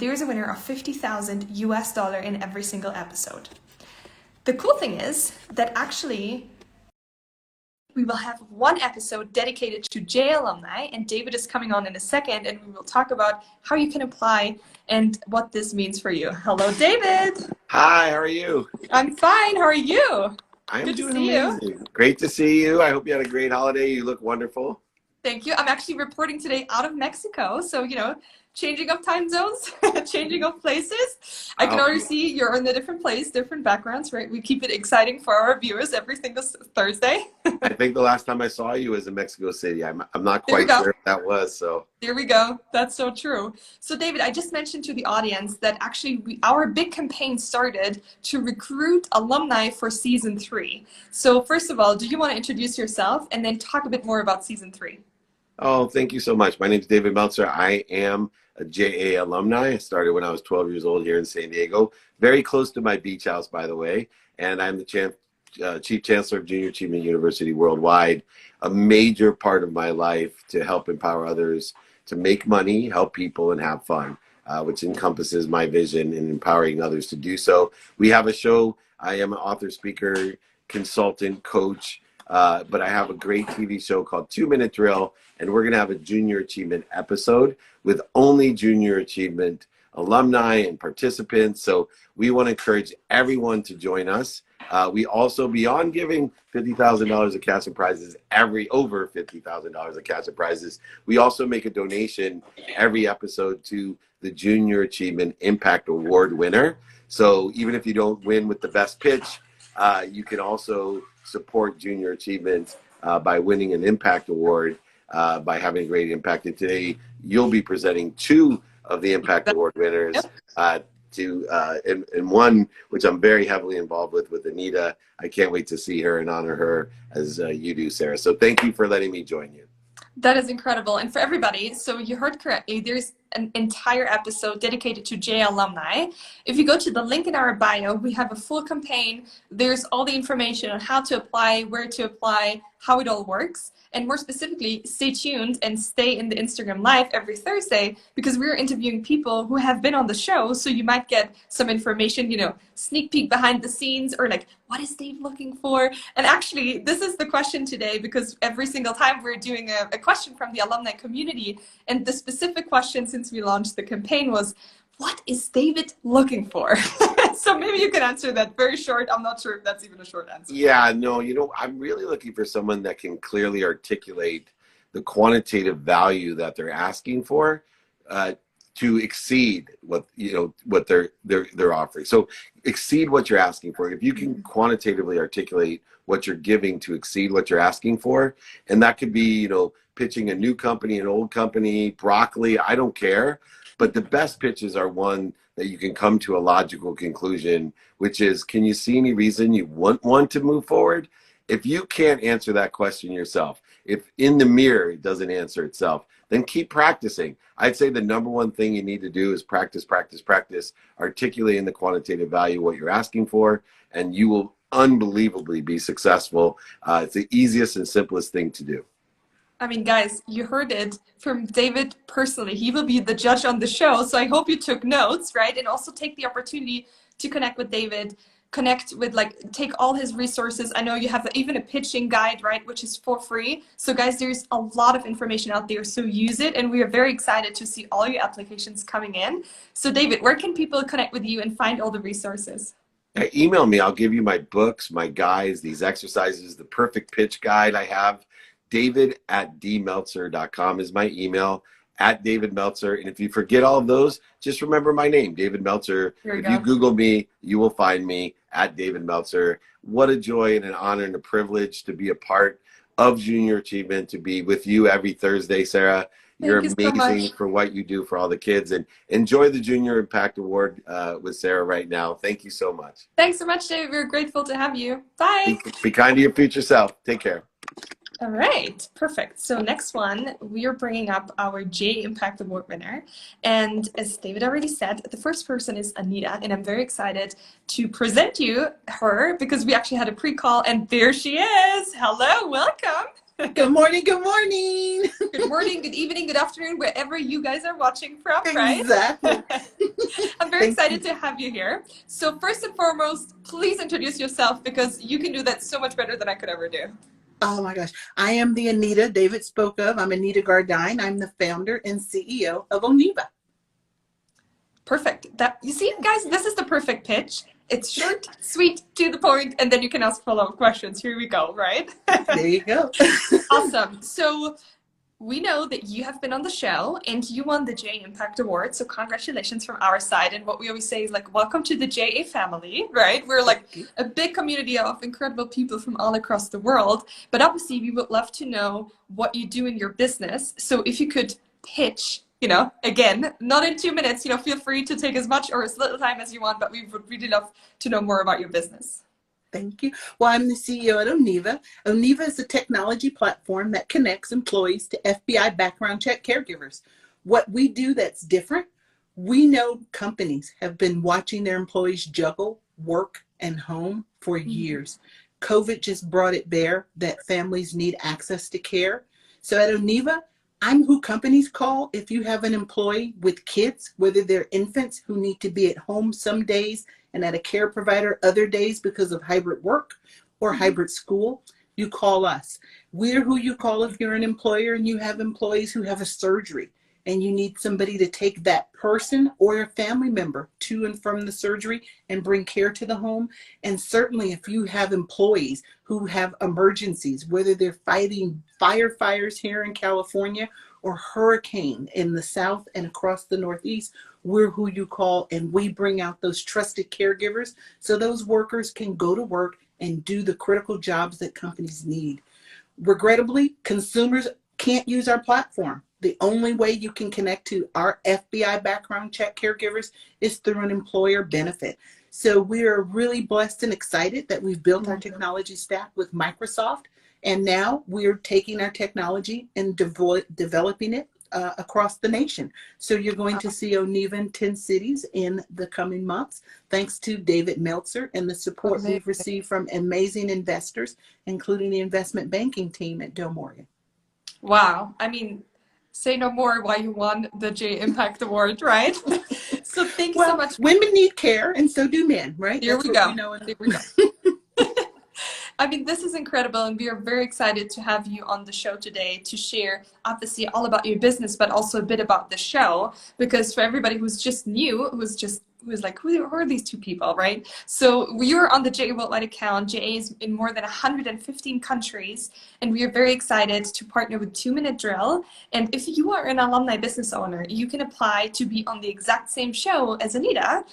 there's a winner of 50,000 US dollar in every single episode. The cool thing is that actually we will have one episode dedicated to J alumni, and David is coming on in a second, and we will talk about how you can apply and what this means for you. Hello, David. Hi, how are you? I'm fine. How are you? I'm Good to doing see amazing. you. Great to see you. I hope you had a great holiday. You look wonderful. Thank you. I'm actually reporting today out of Mexico, so changing of time zones, changing of places. I can already see you're in a different place, different backgrounds, right? We keep it exciting for our viewers every single Thursday. I think the last time I saw you was in Mexico City. I'm not quite sure if that was, so. There we go. That's so true. So David, I just mentioned to the audience that actually our big campaign started to recruit alumni for season 3. So first of all, do you want to introduce yourself and then talk a bit more about season 3? Oh, thank you so much. My name is David Meltzer. I am a JA alumni. I started when I was 12 years old here in San Diego, very close to my beach house, by the way. And I'm the Chief Chancellor of Junior Achievement University Worldwide, a major part of my life to help empower others to make money, help people, and have fun, which encompasses my vision in empowering others to do so. We have a show. I am an author, speaker, consultant, coach, but I have a great TV show called 2 Minute Drill, and we're going to have a Junior Achievement episode with only Junior Achievement alumni and participants. So we want to encourage everyone to join us. We also, beyond giving $50,000 of cash and prizes, over $50,000 of cash and prizes, we also make a donation every episode to the Junior Achievement Impact Award winner. So even if you don't win with the best pitch, you can also support Junior Achievement by winning an Impact Award, by having a great impact. And today, you'll be presenting 2 of the Impact Award winners, and one which I'm very heavily involved with Anita. I can't wait to see her and honor her as you do, Sarah. So thank you for letting me join you. That is incredible. And for everybody, so you heard correctly, there's an entire episode dedicated to J alumni. If you go to the link in our bio, we have a full campaign. There's all the information on how to apply, where to apply, how it all works. And more specifically, stay tuned and stay in the Instagram Live every Thursday, because we're interviewing people who have been on the show. So you might get some information, sneak peek behind the scenes, or like, what is Dave looking for? And actually, this is the question today, because every single time we're doing a question from the alumni community. And the specific question since we launched the campaign was, what is David looking for? So maybe you can answer that very short. I'm not sure if that's even a short answer. Yeah, no, I'm really looking for someone that can clearly articulate the quantitative value that they're asking for to exceed what they're offering. So exceed what you're asking for. If you can quantitatively articulate what you're giving to exceed what you're asking for, and that could be, pitching a new company, an old company, broccoli, I don't care. But the best pitches are one that you can come to a logical conclusion, which is, can you see any reason you want to move forward? If you can't answer that question yourself, if in the mirror it doesn't answer itself, then keep practicing. I'd say the number one thing you need to do is practice, articulating the quantitative value, what you're asking for, and you will unbelievably be successful. It's the easiest and simplest thing to do. I mean, guys, you heard it from David personally. He will be the judge on the show. So I hope you took notes, right? And also take the opportunity to connect with David, take all his resources. I know you have even a pitching guide, right? Which is for free. So guys, there's a lot of information out there. So use it. And we are very excited to see all your applications coming in. So David, where can people connect with you and find all the resources? Email me. I'll give you my books, my guides, these exercises, the perfect pitch guide I have. David@dmeltzer.com is my email, @DavidMeltzer. And if you forget all of those, just remember my name, David Meltzer. If you Google me, you will find me @DavidMeltzer. What a joy and an honor and a privilege to be a part of Junior Achievement, to be with you every Thursday, Sarah. You're amazing for what you do for all the kids. And enjoy the Junior Impact Award with Sarah right now. Thank you so much. Thanks so much, David. We're grateful to have you. Bye. Be kind to your future self. Take care. All right, perfect. So next one, we are bringing up our J Impact Award winner. And as David already said, the first person is Anita. And I'm very excited to present her because we actually had a pre-call and there she is. Hello, welcome. Good morning, good morning. Good morning, good evening, good afternoon, wherever you guys are watching from, right? Exactly. very Thank excited you. to have you here. So first and foremost, please introduce yourself because you can do that so much better than I could ever do. Oh my gosh. I am the Anita David spoke of. I'm Anita Gardine. I'm the founder and CEO of Oniva. Perfect. That, you see, guys, this is the perfect pitch. It's short, sweet, to the point, and then you can ask follow-up questions. Here we go, right? There you go. Awesome. So we know that you have been on the show and you won the J Impact Award. So congratulations from our side. And what we always say is like, welcome to the JA family, right? We're like Thank you. a big community of incredible people from all across the world. But obviously we would love to know what you do in your business. So if you could pitch, again, not in 2 minutes, feel free to take as much or as little time as you want, but we would really love to know more about your business. Thank you. Well, I'm the CEO at Oniva. Oniva is a technology platform that connects employees to FBI background check caregivers. What we do that's different, we know companies have been watching their employees juggle work and home for years. COVID just brought it bare that families need access to care. So at Oniva, I'm who companies call if you have an employee with kids, whether they're infants who need to be at home some days and at a care provider other days because of hybrid work or hybrid school, you call us. We're who you call if you're an employer and you have employees who have a surgery and you need somebody to take that person or a family member to and from the surgery and bring care to the home. And certainly if you have employees who have emergencies, whether they're fighting firefighters here in California or hurricane in the south and across the northeast, we're who you call, and we bring out those trusted caregivers so those workers can go to work and do the critical jobs that companies need. Regrettably, consumers can't use our platform. The only way you can connect to our FBI background check caregivers is through an employer benefit. So we are really blessed and excited that we've built our technology stack with Microsoft. And now we're taking our technology and developing it across the nation. So you're going to see Oniva in 10 cities in the coming months, thanks to David Meltzer and the support Amazing. we've received from amazing investors, including the investment banking team at Del Morgan. Wow. I mean, say no more why you won the J Impact Award, right? So thank you so Well, much. women need care, and so do men, right? Here That's we what go. we know. Here we go. I mean, this is incredible, and we are very excited to have you on the show today to share, obviously, all about your business, but also a bit about the show. Because for everybody who's just new, who's like, who are these two people, right? So you're on the JA Worldwide account. JA is in more than 115 countries, and we are very excited to partner with 2 Minute Drill. And if you are an alumni business owner, you can apply to be on the exact same show as Anita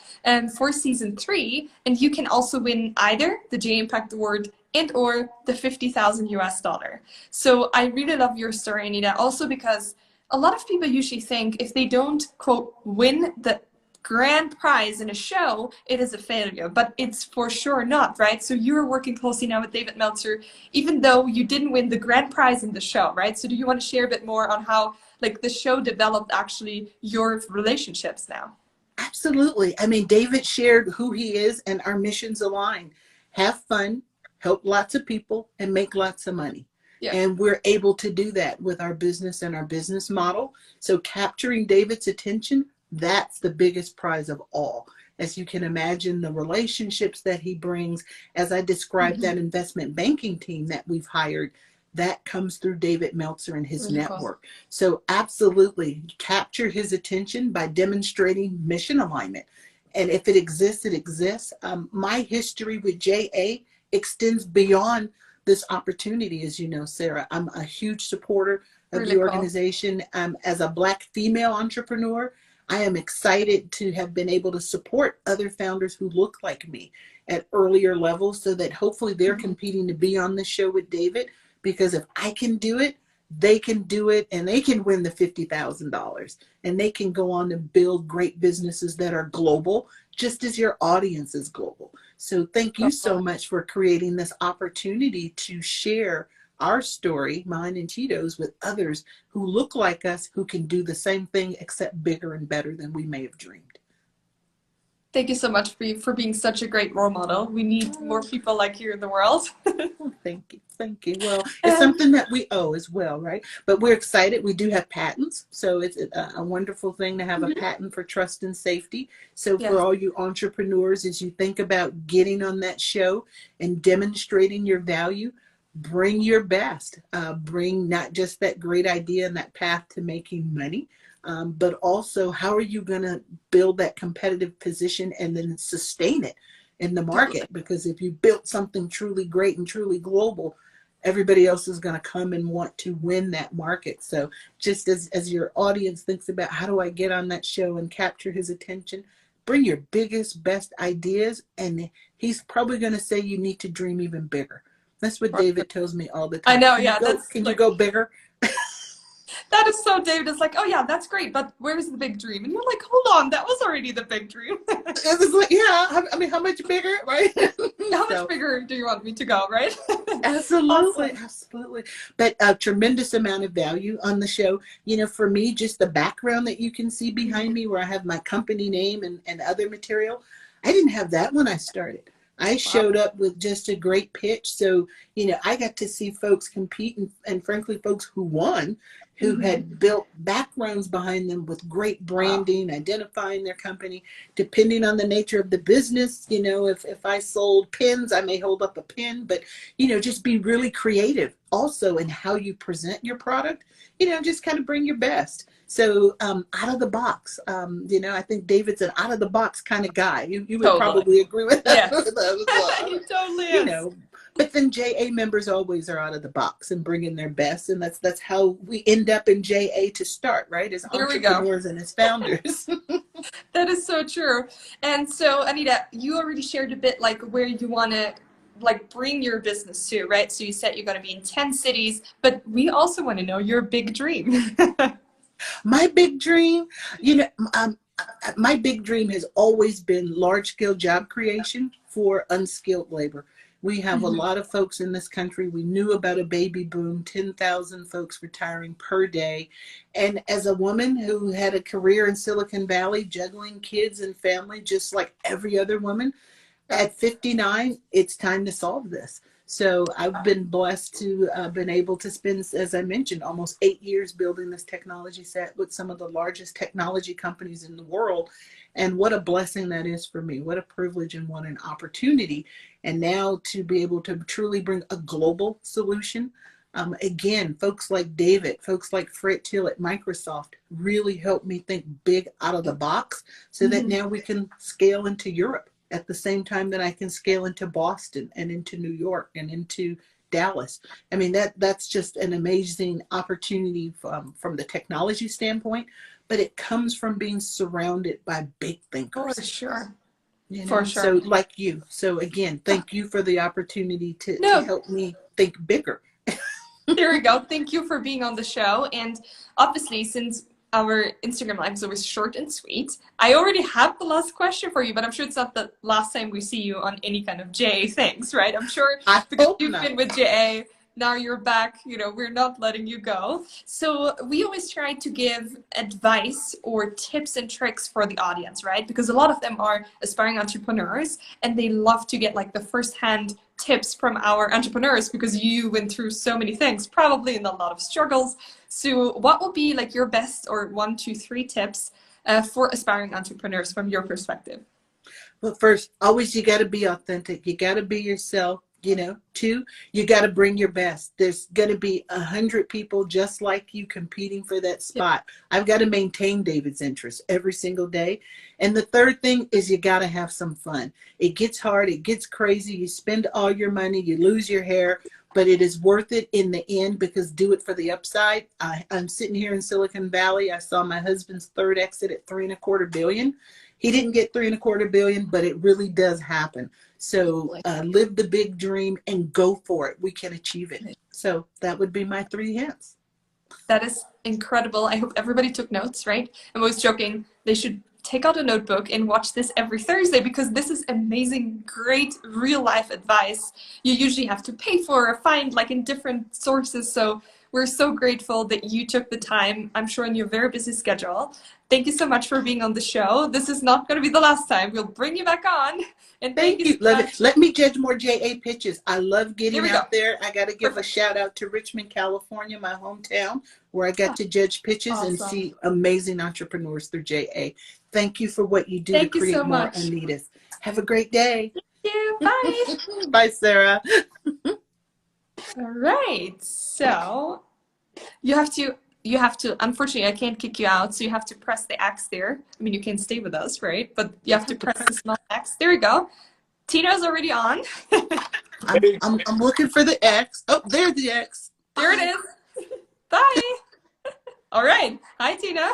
for season 3, and you can also win either the J Impact Award and or the $50,000. So I really love your story, Anita, also because a lot of people usually think if they don't, quote, win the grand prize in a show, it is a failure, but it's for sure not, right? So you're working closely now with David Meltzer, even though you didn't win the grand prize in the show, right? So do you want to share a bit more on how like the show developed actually your relationships now? Absolutely. I mean, David shared who he is, and our missions align. Have fun, help lots of people, and make lots of money. Yeah. And we're able to do that with our business and our business model. So capturing David's attention, that's the biggest prize of all. As you can imagine, the relationships that he brings, as I described, that investment banking team that we've hired, that comes through David Meltzer and his Really cool. network. So absolutely capture his attention by demonstrating mission alignment. And if it exists, it exists. My history with JA extends beyond this opportunity, as you know, Sarah. I'm a huge supporter of Really the cool. organization. As a Black female entrepreneur, I am excited to have been able to support other founders who look like me at earlier levels so that hopefully they're competing to be on the show with David. Because if I can do it, they can do it, and they can win the $50,000, and they can go on and build great businesses that are global, just as your audience is global. So thank you so much for creating this opportunity to share our story, mine and Tito's, with others who look like us, who can do the same thing except bigger and better than we may have dreamed. Thank you so much for being such a great role model. We need more people like you in the world. Well, thank you. Thank you. Well, it's Um, something that we owe as well, right? But we're excited. We do have patents. So it's a wonderful thing to have a mhm. patent for trust and safety. So for Yes. all you entrepreneurs, as you think about getting on that show and demonstrating your value, bring your best. Bring not just that great idea and that path to making money, but also how are you going to build that competitive position and then sustain it in the Totally. market, because if you built something truly great and truly global, everybody else is going to come and want to win that market. So just as your audience thinks about how do I get on that show and capture his attention, bring your biggest, best ideas, and he's probably going to say you need to dream even bigger. That's what David tells me all the I time. know, Can you yeah, go, that's can you like go bigger? that is so David is like, oh yeah, that's great, but where's the big dream? And you're like, hold on, that was already the big dream. It's like, yeah, I mean, how much bigger, right? How much So bigger do you want me to go, right? absolutely, Awesome. absolutely. But a tremendous amount of value on the show. You know, for me, just the background that you can see behind me where I have my company name and other material, I didn't have that when I started. I Wow. showed up with just a great pitch. So, you know, I got to see folks compete and frankly, folks who won, who Hmm. had built backgrounds behind them with great Wow. branding, identifying their company, depending on the nature of the business. You know, if I sold pins, I may hold up a pin, but you know, just be really creative also in how you present your product. You know, just kind of bring your best. So out of the box, you know, I think David's an out of the box kind of guy. You would Totally. probably agree with that, with Yes. that as well. He totally You is. know, but then JA members always are out of the box and bringing their best, and that's how we end up in JA to start, right? As There we go. entrepreneurs and as founders. That is so true. And so, Anita, you already shared a bit like where you want to like bring your business to, right? So you said you're going to be in 10 cities, but we also want to know your big dream. My big dream, you know, my big dream has always been large scale job creation for unskilled labor. We have a Mhm. lot of folks in this country. We knew about a baby boom, 10,000 folks retiring per day. And as a woman who had a career in Silicon Valley, juggling kids and family, just like every other woman, Sure. at 59, it's time to solve this. So I've been blessed to been able to spend, as I mentioned, almost 8 years building this technology set with some of the largest technology companies in the world. And what a blessing that is for me. What a privilege and what an opportunity. And now to be able to truly bring a global solution. Again, folks like David, folks like Fred Till at Microsoft really helped me think big out of the box so that Mhm. now we can scale into Europe at the same time that I can scale into Boston and into New York and into Dallas. I mean, that's just an amazing opportunity from the technology standpoint, but it comes from being surrounded by big For thinkers, sure. you For know? So sure. like you. So again, Yeah. thank you for the opportunity to No, help me think bigger. there we go. Thank you for being on the show. And obviously, since our Instagram live is always short and sweet, I already have the last question for you, but I'm sure it's not the last time we see you on any kind of JA things, right? I'm sure I because hope you've not. been with JA, now you're back, we're not letting you go. So we always try to give advice or tips and tricks for the audience, right? Because a lot of them are aspiring entrepreneurs and they love to get like the first-hand tips from our entrepreneurs because you went through so many things, probably in a lot of struggles. So, what would be like your best or one, two, three tips for aspiring entrepreneurs from your perspective? But first, always you got to be authentic. You got to be yourself. You know, two, you got to bring your best. There's going to be 100 people just like you competing for that Yeah, spot. I've got to maintain David's interest every single day. And the third thing is you got to have some fun. It gets hard. It gets crazy. You spend all your money. You lose your hair. But it is worth it in the end because do it for the upside. I'm sitting here in Silicon Valley. I saw my husband's third exit at 3.25 billion. He didn't get 3.25 billion, but it really does happen. So totally. live the big dream and go for it. We can achieve it. So that would be my 3 hints. That is incredible. I hope everybody took notes, right? I'm always joking. They should take out a notebook and watch this every Thursday because this is amazing, great real life advice you usually have to pay for or find like in different sources. So we're so grateful that you took the time, I'm sure in your very busy schedule, thank you so much for being on the show. This is not going to be the last time. We'll bring you back on. And Thank you. so Love much. it. Let me judge more JA pitches. I love Here getting we go. out there. I got to give Perfect. a shout out to Richmond, California, my hometown, where I got to judge pitches and Awesome. see amazing entrepreneurs through JA. Thank you for what you do Thank to you create so more much. Anitas. Have a great day. Thank you. Bye. Bye, Sarah. All right. So you have to, unfortunately, I can't kick you out. So you have to press the X there. I mean, you can stay with us, right? But you have to press the small X. There we go. Tina's already on. I'm looking for the X. Oh, there's the X. There it is. Bye. All right. Hi, Tina.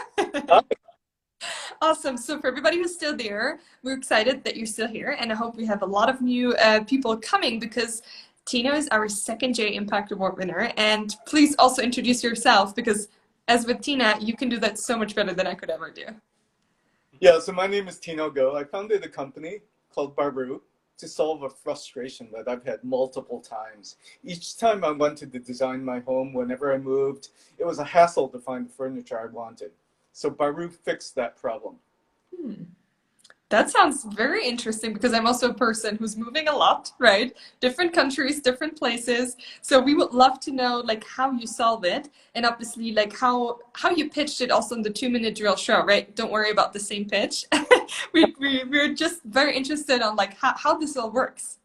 Awesome. So for everybody who's still there, we're excited that you're still here. And I hope we have a lot of new people coming because Tina is our second J Impact Award winner. And please also introduce yourself because as with Tina, you can do that so much better than I could ever do. Yeah, so my name is Tino Go. I founded a company called Baru to solve a frustration that I've had multiple times. Each time I wanted to design my home, whenever I moved, it was a hassle to find the furniture I wanted. So Baru fixed that problem. That sounds very interesting because I'm also a person who's moving a lot, right? Different countries, different places. So we would love to know like how you solve it and obviously like how you pitched it also in the 2-minute drill show, right? Don't worry about the same pitch. We're just very interested on like how this all works.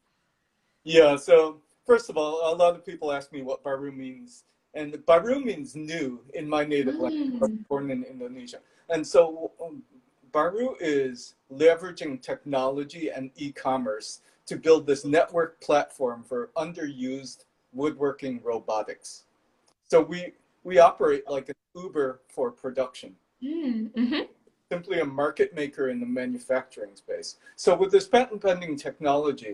Yeah, so first of all, a lot of people ask me what Baru means. And Baru means new in my native language. I was born in Indonesia. And so Baru is leveraging technology and e-commerce to build this network platform for underused woodworking robotics. So we operate like an Uber for production. Mm-hmm. Simply a market maker in the manufacturing space. So with this patent pending technology,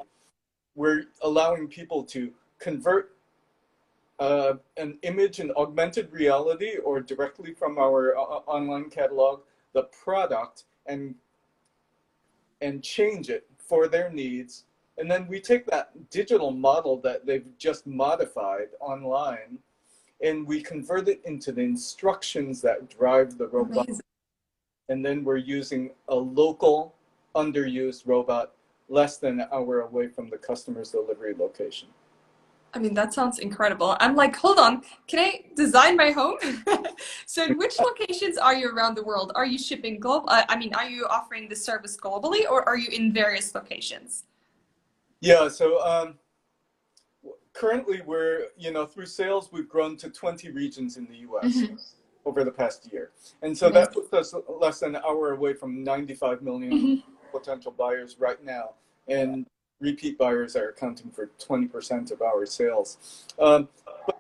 we're allowing people to convert an image in augmented reality or directly from our online catalog, the product, and change it for their needs. And then we take that digital model that they've just modified online and we convert it into the instructions that drive the robot. Amazing. And then we're using a local underused robot less than an hour away from the customer's delivery location. I mean, that sounds incredible. I'm like, hold on, can I design my home? So in which locations are you around the world? Are you shipping global? I mean, are you offering the service globally or are you in various locations? Yeah, so currently we're, through sales, we've grown to 20 regions in the US over the past year. And so that puts us less than an hour away from 95 million potential buyers right now. And repeat buyers are accounting for 20% of our sales. But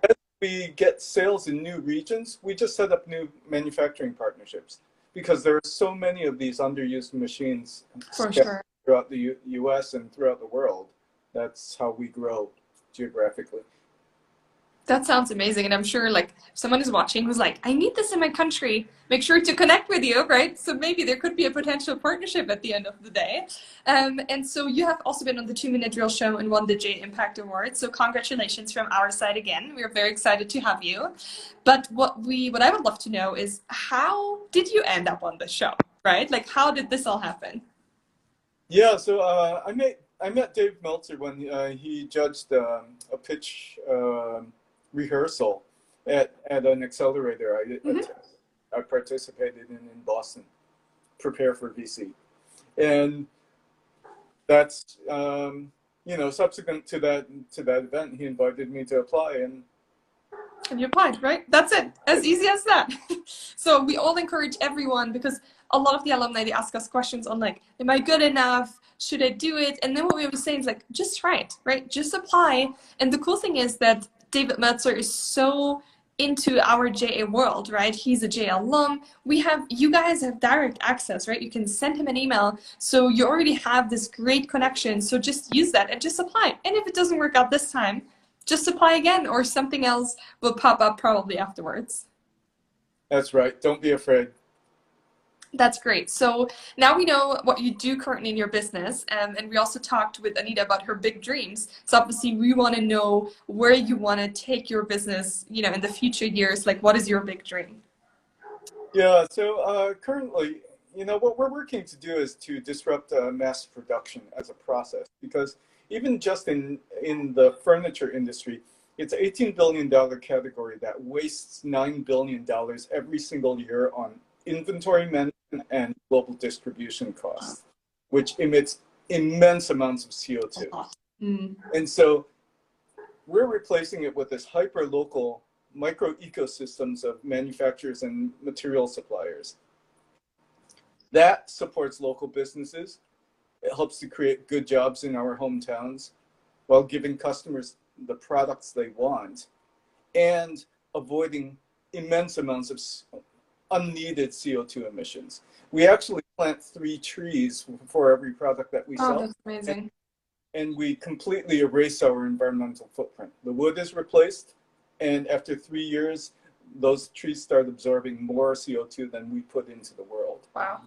as we get sales in new regions, we just set up new manufacturing partnerships because there are so many of these underused machines throughout the US and throughout the world. That's how we grow geographically. That sounds amazing. And I'm sure like someone is watching who's like, I need this in my country. Make sure to connect with you, right? So maybe there could be a potential partnership at the end of the day. And so you have also been on the 2-minute drill show and won the J Impact Award. So congratulations from our side again. We're very excited to have you. But what I would love to know is how did you end up on the show, right? Like how did this all happen? Yeah, so I met Dave Meltzer when he judged a pitch rehearsal at an accelerator I participated in Boston, Prepare for VC. And that's, subsequent to that event, he invited me to apply and you applied, right? That's it. As easy as that. So we all encourage everyone because a lot of the alumni, they ask us questions on like, am I good enough? Should I do it? And then what we always say is like, just try it, right? Just apply. And the cool thing is that David Meltzer is so into our JA world, right? He's a JA alum. You guys have direct access, right? You can send him an email. So you already have this great connection. So just use that and just apply. And if it doesn't work out this time, just apply again or something else will pop up probably afterwards. That's right. Don't be afraid. That's great. So now we know what you do currently in your business. And we also talked with Anita about her big dreams. So obviously we want to know where you want to take your business, in the future years. Like what is your big dream? Yeah, so currently, what we're working to do is to disrupt mass production as a process, because even just in the furniture industry, it's an $18 billion category that wastes $9 billion every single year on inventory management and global distribution costs, which emits immense amounts of CO2. And so we're replacing it with this hyper-local micro ecosystems of manufacturers and material suppliers. That supports local businesses. It helps to create good jobs in our hometowns while giving customers the products they want and avoiding immense amounts of unneeded CO2 emissions. We actually plant 3 trees for every product that we sell. Oh, that's amazing. And we completely erase our environmental footprint. The wood is replaced, and after 3 years, those trees start absorbing more CO2 than we put into the world. Wow.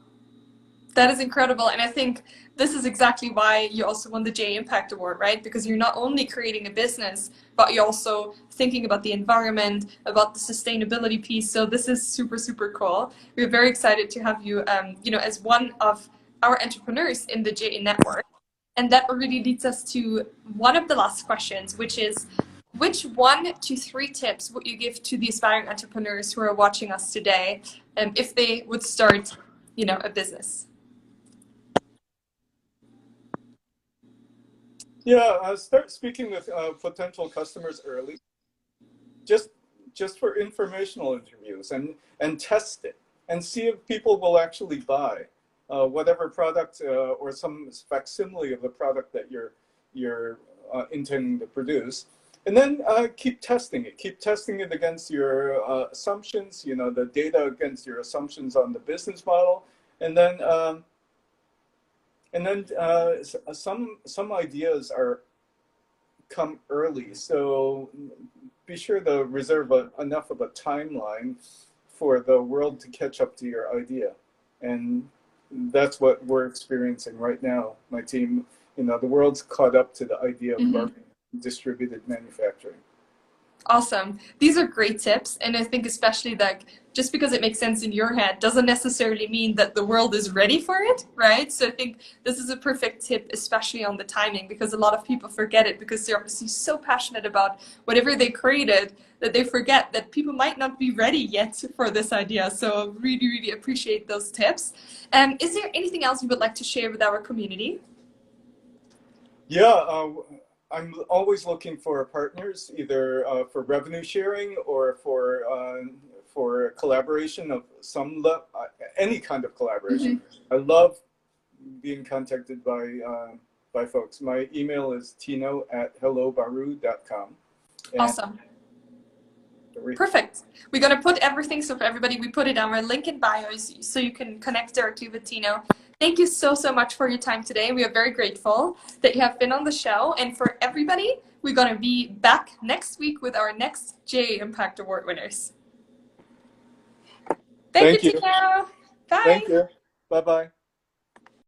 That is incredible. And I think this is exactly why you also won the J Impact Award, right? Because you're not only creating a business, but you're also thinking about the environment, about the sustainability piece. So this is super, super cool. We're very excited to have you, as one of our entrepreneurs in the J network. And that already leads us to one of the last questions, which is, which 1 to 3 tips would you give to the aspiring entrepreneurs who are watching us today, if they would start, a business? Yeah, start speaking with potential customers early, just for informational interviews, and test it and see if people will actually buy whatever product or some facsimile of the product that you're intending to produce. And then keep testing it against your assumptions, the data against your assumptions on the business model, and then some ideas come early, so be sure to reserve enough of a timeline for the world to catch up to your idea. And that's what we're experiencing right now. My team, the world's caught up to the idea of distributed manufacturing. Awesome. These are great tips. And I think especially that just because it makes sense in your head doesn't necessarily mean that the world is ready for it, right? So I think this is a perfect tip, especially on the timing, because a lot of people forget it because they're obviously so passionate about whatever they created that they forget that people might not be ready yet for this idea. So really, really appreciate those tips. Is there anything else you would like to share with our community? Yeah, I'm always looking for partners, either for revenue sharing or for collaboration of any kind of collaboration. I love being contacted by folks. My email is tino@hellobaru.com. Awesome. Perfect. We're going to put everything, so for everybody, we put it on our link in bios so you can connect directly with Tino. Thank you so, so much for your time today. We are very grateful that you have been on the show. And for everybody, we're going to be back next week with our next J Impact Award winners. Thank you, Tino. Bye. Thank you. Bye-bye.